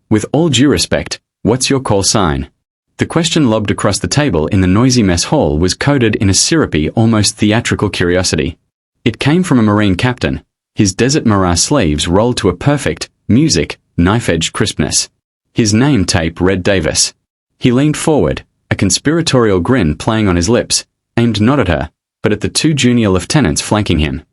With all due respect, what's your call sign? The question lobbed across the table in the noisy mess hall was coded in a syrupy, almost theatrical curiosity. It came from a Marine captain, his desert morass sleeves rolled to a perfect, music, knife-edged crispness. His name tape read Davis. He leaned forward, a conspiratorial grin playing on his lips, aimed not at her, but at the two junior lieutenants flanking him.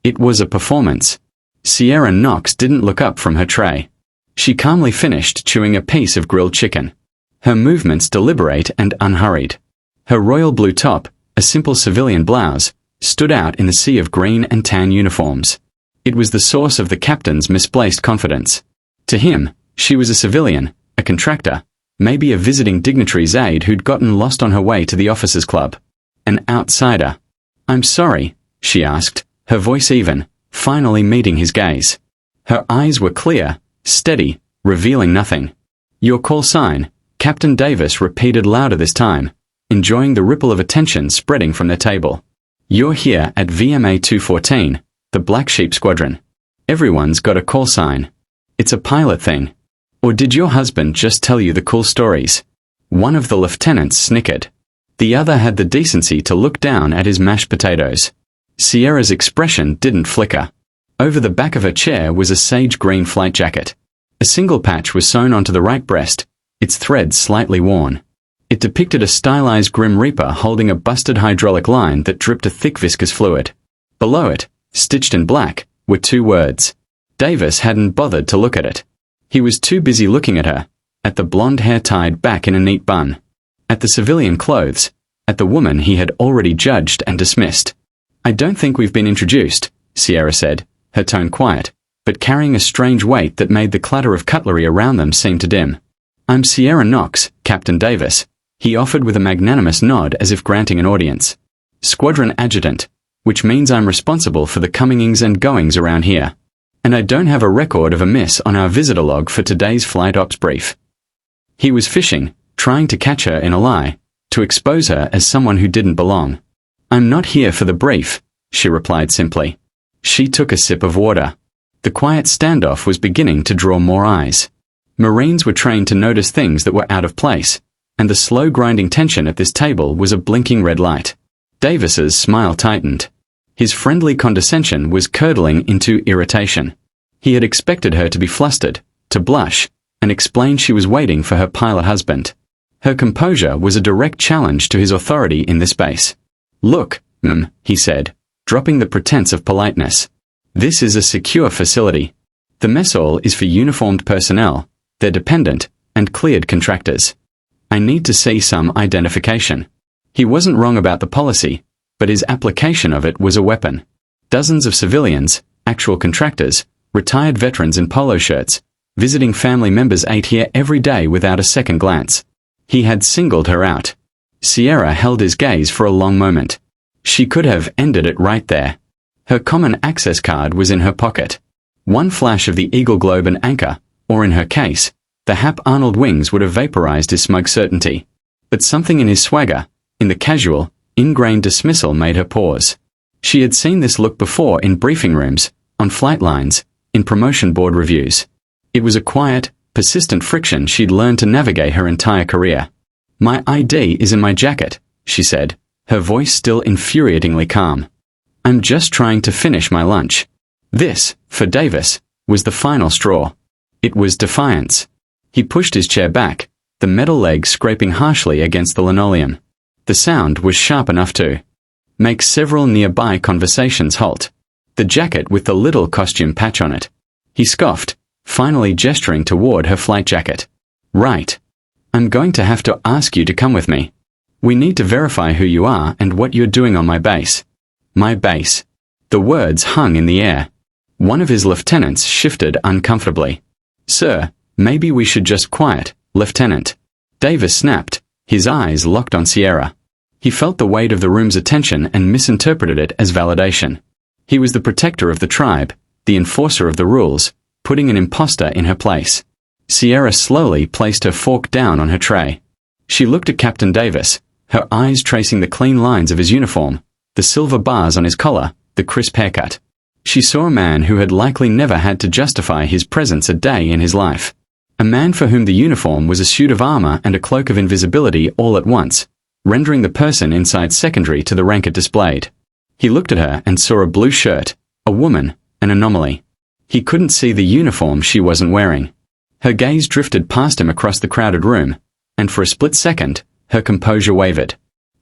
It was a performance. Sierra Knox didn't look up from her tray. She calmly finished chewing a piece of grilled chicken. Her movements deliberate and unhurried. Her royal blue top, a simple civilian blouse, stood out in the sea of green and tan uniforms. It was the source of the captain's misplaced confidence. To him, she was a civilian, a contractor, maybe a visiting dignitary's aide who'd gotten lost on her way to the officers' club. An outsider. "I'm sorry," she asked, her voice even, finally meeting his gaze. Her eyes were clear, steady, revealing nothing. "Your call sign," Captain Davis repeated louder this time, enjoying the ripple of attention spreading from their table. "You're here at VMA 214, the Black Sheep Squadron. Everyone's got a call sign. It's a pilot thing. Or did your husband just tell you the cool stories?" One of the lieutenants snickered. The other had the decency to look down at his mashed potatoes. Sierra's expression didn't flicker. Over the back of her chair was a sage green flight jacket. A single patch was sewn onto the right breast, its threads slightly worn. It depicted a stylized Grim Reaper holding a busted hydraulic line that dripped a thick viscous fluid. Below it, stitched in black, were two words. Davis hadn't bothered to look at it. He was too busy looking at her, at the blonde hair tied back in a neat bun, at the civilian clothes, at the woman he had already judged and dismissed. "I don't think we've been introduced," Sierra said, her tone quiet, but carrying a strange weight that made the clatter of cutlery around them seem to dim. "I'm Sierra Knox, Captain Davis," he offered with a magnanimous nod as if granting an audience. "Squadron Adjutant, which means I'm responsible for the comingings and goings around here. And I don't have a record of a miss on our visitor log for today's flight ops brief." He was fishing, trying to catch her in a lie, to expose her as someone who didn't belong. "I'm not here for the brief," she replied simply. She took a sip of water. The quiet standoff was beginning to draw more eyes. Marines were trained to notice things that were out of place, and the slow grinding tension at this table was a blinking red light. Davis's smile tightened. His friendly condescension was curdling into irritation. He had expected her to be flustered, to blush, and explain she was waiting for her pilot husband. Her composure was a direct challenge to his authority in this base. "Look, he said, dropping the pretense of politeness. "This is a secure facility. The mess hall is for uniformed personnel, their dependent, and cleared contractors. I need to see some identification." He wasn't wrong about the policy, but his application of it was a weapon. Dozens of civilians, actual contractors, retired veterans in polo shirts, visiting family members ate here every day without a second glance. He had singled her out. Sierra held his gaze for a long moment. She could have ended it right there. Her common access card was in her pocket. One flash of the Eagle Globe and Anchor, or in her case, the Hap Arnold wings would have vaporized his smug certainty. But something in his swagger, in the casual, ingrained dismissal made her pause. She had seen this look before in briefing rooms, on flight lines, in promotion board reviews. It was a quiet, persistent friction she'd learned to navigate her entire career. "My ID is in my jacket," she said, her voice still infuriatingly calm. "I'm just trying to finish my lunch." This, for Davis, was the final straw. It was defiance. He pushed his chair back, the metal leg scraping harshly against the linoleum. The sound was sharp enough to make several nearby conversations halt. The jacket with the little costume patch on it. He scoffed, finally gesturing toward her flight jacket. "Right. I'm going to have to ask you to come with me. We need to verify who you are and what you're doing on my base." "My base." The words hung in the air. One of his lieutenants shifted uncomfortably. "Sir, maybe we should just quiet, Lieutenant." Davis snapped, his eyes locked on Sierra. He felt the weight of the room's attention and misinterpreted it as validation. He was the protector of the tribe, the enforcer of the rules, putting an imposter in her place. Sierra slowly placed her fork down on her tray. She looked at Captain Davis, her eyes tracing the clean lines of his uniform, the silver bars on his collar, the crisp haircut. She saw a man who had likely never had to justify his presence a day in his life. A man for whom the uniform was a suit of armor and a cloak of invisibility all at once, rendering the person inside secondary to the rank it displayed. He looked at her and saw a blue shirt, a woman, an anomaly. He couldn't see the uniform she wasn't wearing. Her gaze drifted past him across the crowded room, and for a split second, her composure wavered.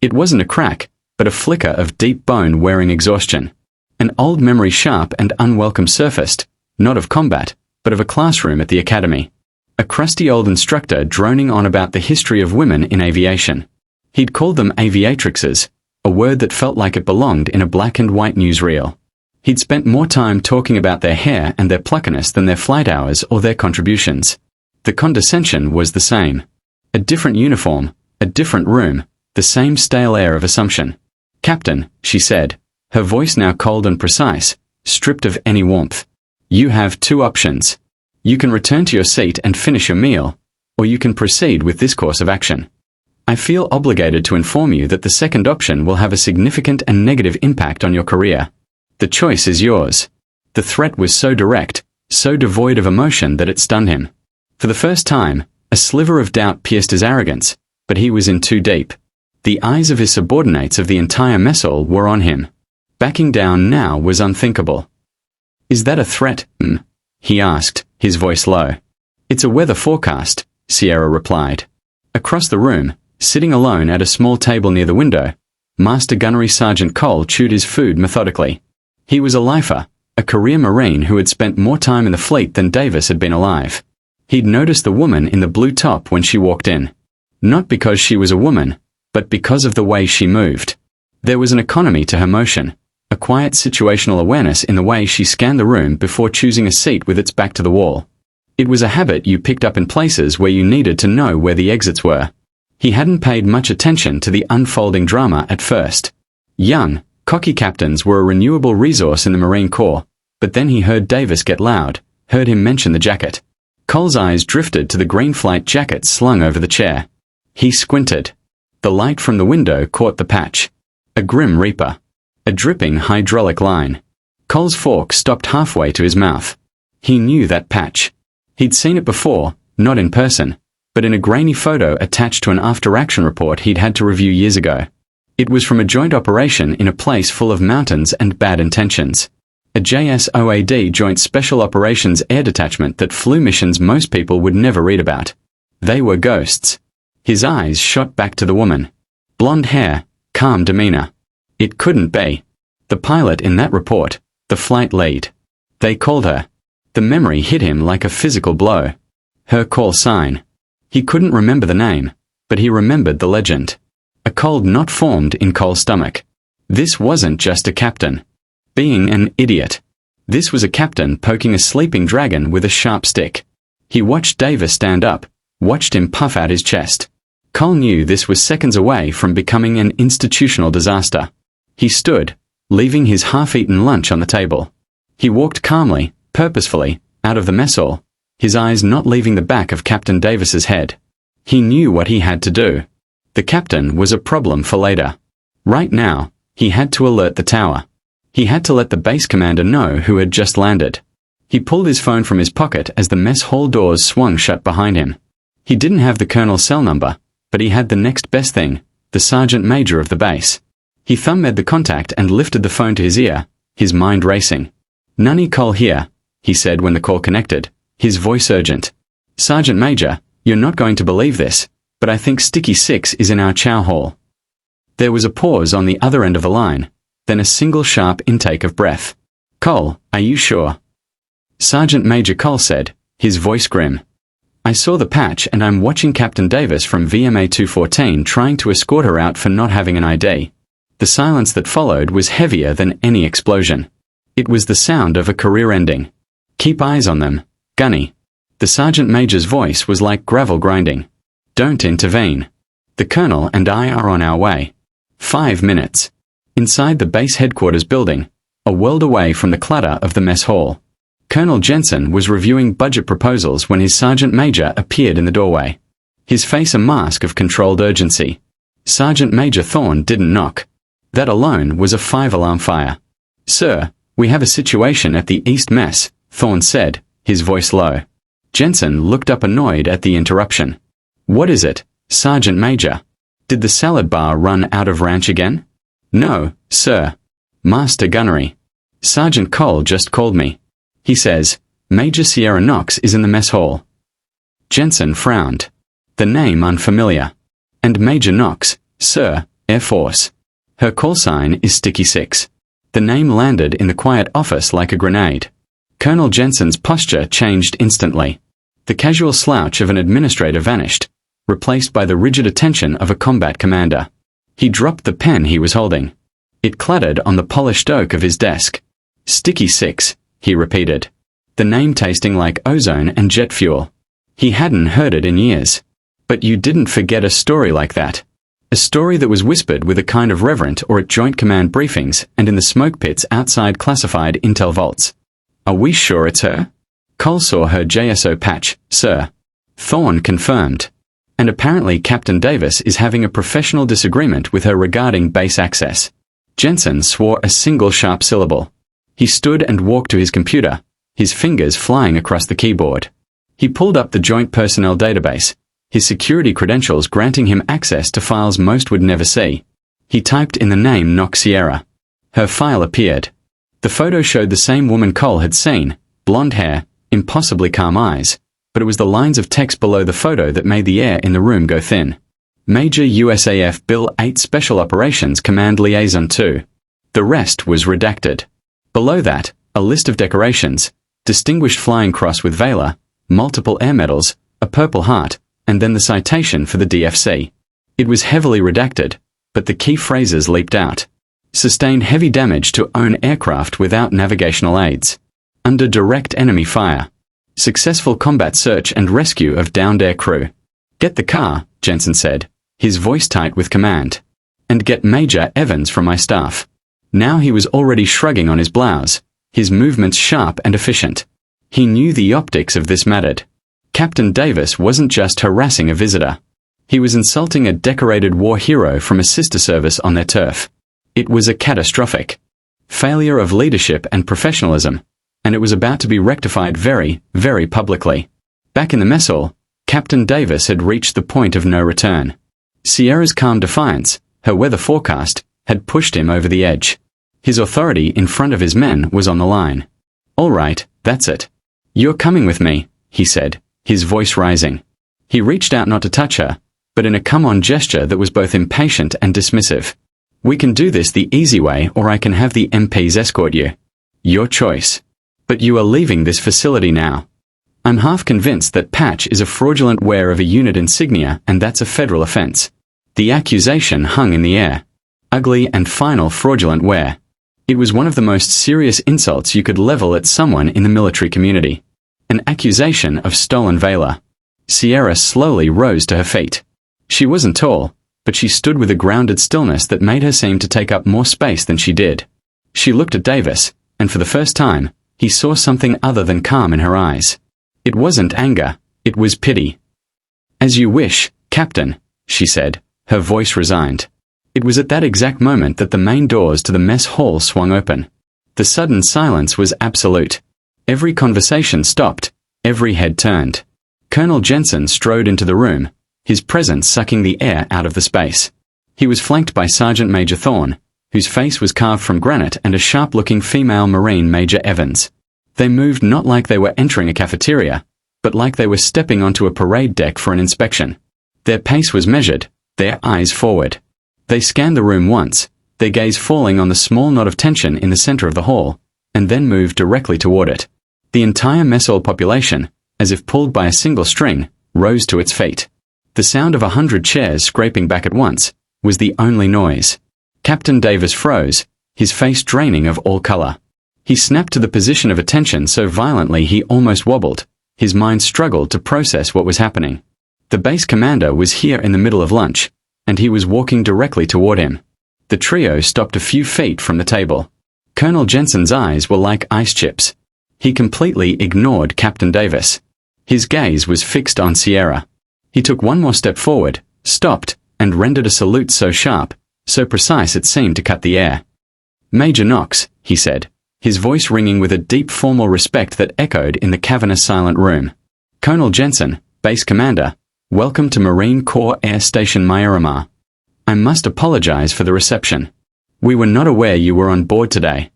It wasn't a crack, but a flicker of deep bone-wearing exhaustion. An old memory sharp and unwelcome surfaced, not of combat, but of a classroom at the academy. A crusty old instructor droning on about the history of women in aviation. He'd called them aviatrixes, a word that felt like it belonged in a black and white newsreel. He'd spent more time talking about their hair and their pluckiness than their flight hours or their contributions. The condescension was the same. A different uniform, a different room, the same stale air of assumption. "Captain," she said, her voice now cold and precise, stripped of any warmth. "You have two options. You can return to your seat and finish your meal, or you can proceed with this course of action. I feel obligated to inform you that the second option will have a significant and negative impact on your career. The choice is yours." The threat was so direct, so devoid of emotion that it stunned him. For the first time, a sliver of doubt pierced his arrogance, but he was in too deep. The eyes of his subordinates of the entire mess hall were on him. Backing down now was unthinkable. "Is that a threat?" he asked, his voice low. "It's a weather forecast," Sierra replied. Across the room, sitting alone at a small table near the window, Master Gunnery Sergeant Cole chewed his food methodically. He was a lifer, a career Marine who had spent more time in the fleet than Davis had been alive. He'd noticed the woman in the blue top when she walked in. Not because she was a woman, but because of the way she moved. There was an economy to her motion, a quiet situational awareness in the way she scanned the room before choosing a seat with its back to the wall. It was a habit you picked up in places where you needed to know where the exits were. He hadn't paid much attention to the unfolding drama at first. Young, cocky captains were a renewable resource in the Marine Corps, but then he heard Davis get loud, heard him mention the jacket. Cole's eyes drifted to the green flight jacket slung over the chair. He squinted. The light from the window caught the patch. A Grim Reaper. A dripping hydraulic line. Cole's fork stopped halfway to his mouth. He knew that patch. He'd seen it before, not in person, but in a grainy photo attached to an after-action report he'd had to review years ago. It was from a joint operation in a place full of mountains and bad intentions. A JSOAD Joint Special Operations Air Detachment that flew missions most people would never read about. They were ghosts. His eyes shot back to the woman. Blonde hair, calm demeanor. It couldn't be. The pilot in that report, the flight lead. They called her. The memory hit him like a physical blow. Her call sign. He couldn't remember the name, but he remembered the legend. A cold knot formed in Cole's stomach. This wasn't just a captain being an idiot. This was a captain poking a sleeping dragon with a sharp stick. He watched Davis stand up, watched him puff out his chest. Cole knew this was seconds away from becoming an institutional disaster. He stood, leaving his half-eaten lunch on the table. He walked calmly, purposefully, out of the mess hall, his eyes not leaving the back of Captain Davis's head. He knew what he had to do. The captain was a problem for later. Right now, he had to alert the tower. He had to let the base commander know who had just landed. He pulled his phone from his pocket as the mess hall doors swung shut behind him. He didn't have the colonel's cell number, but he had the next best thing, the sergeant major of the base. He thumb-med the contact and lifted the phone to his ear, his mind racing. "Nunny Cole here," he said when the call connected, his voice urgent. "Sergeant Major, you're not going to believe this, but I think Sticky 6 is in our chow hall." There was a pause on the other end of the line, then a single sharp intake of breath. "Cole, are you sure?" Sergeant Major Cole said, his voice grim. "I saw the patch and I'm watching Captain Davis from VMA 214 trying to escort her out for not having an ID." The silence that followed was heavier than any explosion. It was the sound of a career ending. "Keep eyes on them, Gunny." The sergeant major's voice was like gravel grinding. "Don't intervene. The colonel and I are on our way. 5 minutes." Inside the base headquarters building, a world away from the clutter of the mess hall, Colonel Jensen was reviewing budget proposals when his sergeant major appeared in the doorway. His face a mask of controlled urgency. Sergeant Major Thorne didn't knock. That alone was a 5-alarm fire. "Sir, we have a situation at the East Mess," Thorne said, his voice low. Jensen looked up annoyed at the interruption. What is it, Sergeant Major? Did the salad bar run out of ranch again? No, sir. Master Gunnery. Sergeant Cole just called me. He says, Major Sierra Knox is in the mess hall. Jensen frowned. The name unfamiliar. And Major Knox, sir, Air Force. Her call sign is Sticky 6. The name landed in the quiet office like a grenade. Colonel Jensen's posture changed instantly. The casual slouch of an administrator vanished, replaced by the rigid attention of a combat commander. He dropped the pen he was holding. It clattered on the polished oak of his desk. Sticky 6, he repeated. The name tasting like ozone and jet fuel. He hadn't heard it in years. But you didn't forget a story like that. A story that was whispered with a kind of reverence or at Joint Command briefings and in the smoke pits outside classified intel vaults. Are we sure it's her? Cole saw her JSO patch, sir. Thorne confirmed. And apparently Captain Davis is having a professional disagreement with her regarding base access. Jensen swore a single sharp syllable. He stood and walked to his computer, his fingers flying across the keyboard. He pulled up the Joint Personnel Database, his security credentials granting him access to files most would never see. He typed in the name Knox Sierra. Her file appeared. The photo showed the same woman Cole had seen, blonde hair, impossibly calm eyes, but it was the lines of text below the photo that made the air in the room go thin. Major USAF Bill 8 Special Operations Command Liaison 2. The rest was redacted. Below that, a list of decorations, Distinguished Flying Cross with Valor, multiple air medals, a Purple Heart, and then the citation for the DFC. It was heavily redacted, but the key phrases leaped out. Sustained heavy damage to own aircraft without navigational aids. Under direct enemy fire. Successful combat search and rescue of downed air crew. Get the car, Jensen said, his voice tight with command. And get Major Evans from my staff. Now he was already shrugging on his blouse, his movements sharp and efficient. He knew the optics of this mattered. Captain Davis wasn't just harassing a visitor. He was insulting a decorated war hero from a sister service on their turf. It was a catastrophic failure of leadership and professionalism, and it was about to be rectified very, very publicly. Back in the mess hall, Captain Davis had reached the point of no return. Sierra's calm defiance, her weather forecast, had pushed him over the edge. His authority in front of his men was on the line. All right, that's it. You're coming with me, he said, his voice rising. He reached out not to touch her, but in a come-on gesture that was both impatient and dismissive. We can do this the easy way, or I can have the MPs escort you. Your choice. But you are leaving this facility now. I'm half convinced that Patch is a fraudulent wearer of a unit insignia, and that's a federal offense. The accusation hung in the air. Ugly and final fraudulent wear. It was one of the most serious insults you could level at someone in the military community. An accusation of stolen valor. Sierra slowly rose to her feet. She wasn't tall, but she stood with a grounded stillness that made her seem to take up more space than she did. She looked at Davis, and for the first time, he saw something other than calm in her eyes. It wasn't anger, it was pity. As you wish, Captain, she said, her voice resigned. It was at that exact moment that the main doors to the mess hall swung open. The sudden silence was absolute. Every conversation stopped, every head turned. Colonel Jensen strode into the room, his presence sucking the air out of the space. He was flanked by Sergeant Major Thorne, whose face was carved from granite, and a sharp-looking female Marine Major Evans. They moved not like they were entering a cafeteria, but like they were stepping onto a parade deck for an inspection. Their pace was measured, their eyes forward. They scanned the room once, their gaze falling on the small knot of tension in the center of the hall, and then moved directly toward it. The entire mess hall population, as if pulled by a single string, rose to its feet. The sound of 100 chairs scraping back at once was the only noise. Captain Davis froze, his face draining of all color. He snapped to the position of attention so violently he almost wobbled. His mind struggled to process what was happening. The base commander was here in the middle of lunch, and he was walking directly toward him. The trio stopped a few feet from the table. Colonel Jensen's eyes were like ice chips. He completely ignored Captain Davis. His gaze was fixed on Sierra. He took one more step forward, stopped, and rendered a salute so sharp, so precise it seemed to cut the air. Major Knox, he said, his voice ringing with a deep formal respect that echoed in the cavernous silent room. Colonel Jensen, Base Commander, welcome to Marine Corps Air Station Miramar. I must apologize for the reception. We were not aware you were on board today.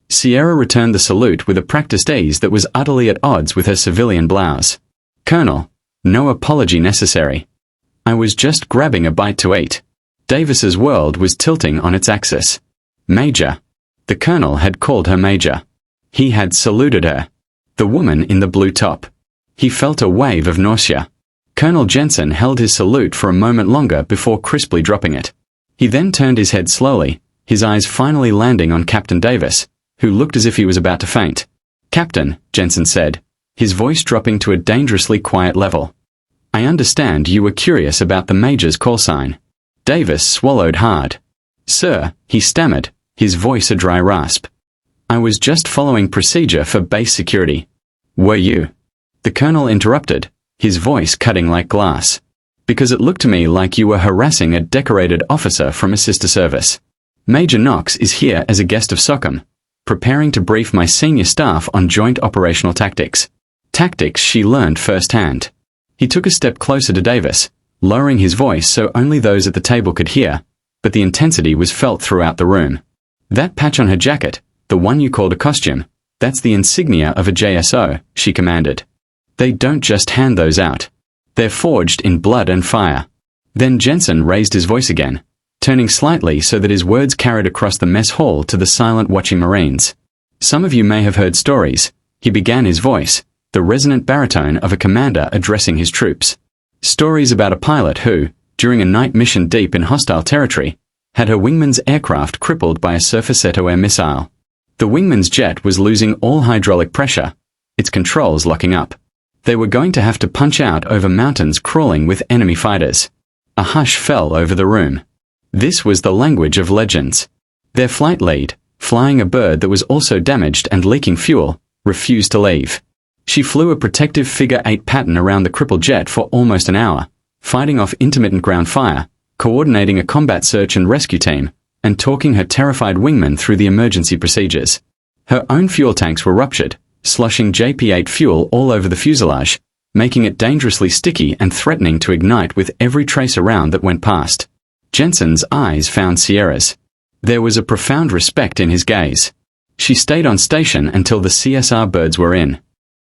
Sierra returned the salute with a practiced ease that was utterly at odds with her civilian blouse. Colonel, no apology necessary. I was just grabbing a bite to eat. Davis's world was tilting on its axis. Major. The colonel had called her Major. He had saluted her. The woman in the blue top. He felt a wave of nausea. Colonel Jensen held his salute for a moment longer before crisply dropping it. He then turned his head slowly, his eyes finally landing on Captain Davis, who looked as if he was about to faint. Captain, Jensen said, his voice dropping to a dangerously quiet level. I understand you were curious about the Major's call sign. Davis swallowed hard. Sir, he stammered, his voice a dry rasp. I was just following procedure for base security. Were you? The colonel interrupted, his voice cutting like glass. Because it looked to me like you were harassing a decorated officer from a sister service. Major Knox is here as a guest of SOCOM, preparing to brief my senior staff on joint operational tactics. Tactics she learned firsthand. He took a step closer to Davis, lowering his voice so only those at the table could hear, but the intensity was felt throughout the room. That patch on her jacket, the one you called a costume, that's the insignia of a JSO, she commanded. They don't just hand those out. They're forged in blood and fire. Then Jensen raised his voice again, turning slightly so that his words carried across the mess hall to the silent watching Marines. Some of you may have heard stories, he began his voice, the resonant baritone of a commander addressing his troops. Stories about a pilot who, during a night mission deep in hostile territory, had her wingman's aircraft crippled by a surface air missile. The wingman's jet was losing all hydraulic pressure, its controls locking up. They were going to have to punch out over mountains crawling with enemy fighters. A hush fell over the room. This was the language of legends. Their flight lead, flying a bird that was also damaged and leaking fuel, refused to leave. She flew a protective figure-8 pattern around the crippled jet for almost an hour, fighting off intermittent ground fire, coordinating a combat search and rescue team, and talking her terrified wingman through the emergency procedures. Her own fuel tanks were ruptured, sloshing JP-8 fuel all over the fuselage, making it dangerously sticky and threatening to ignite with every tracer round that went past. Jensen's eyes found Sierra's. There was a profound respect in his gaze. She stayed on station until the CSR birds were in.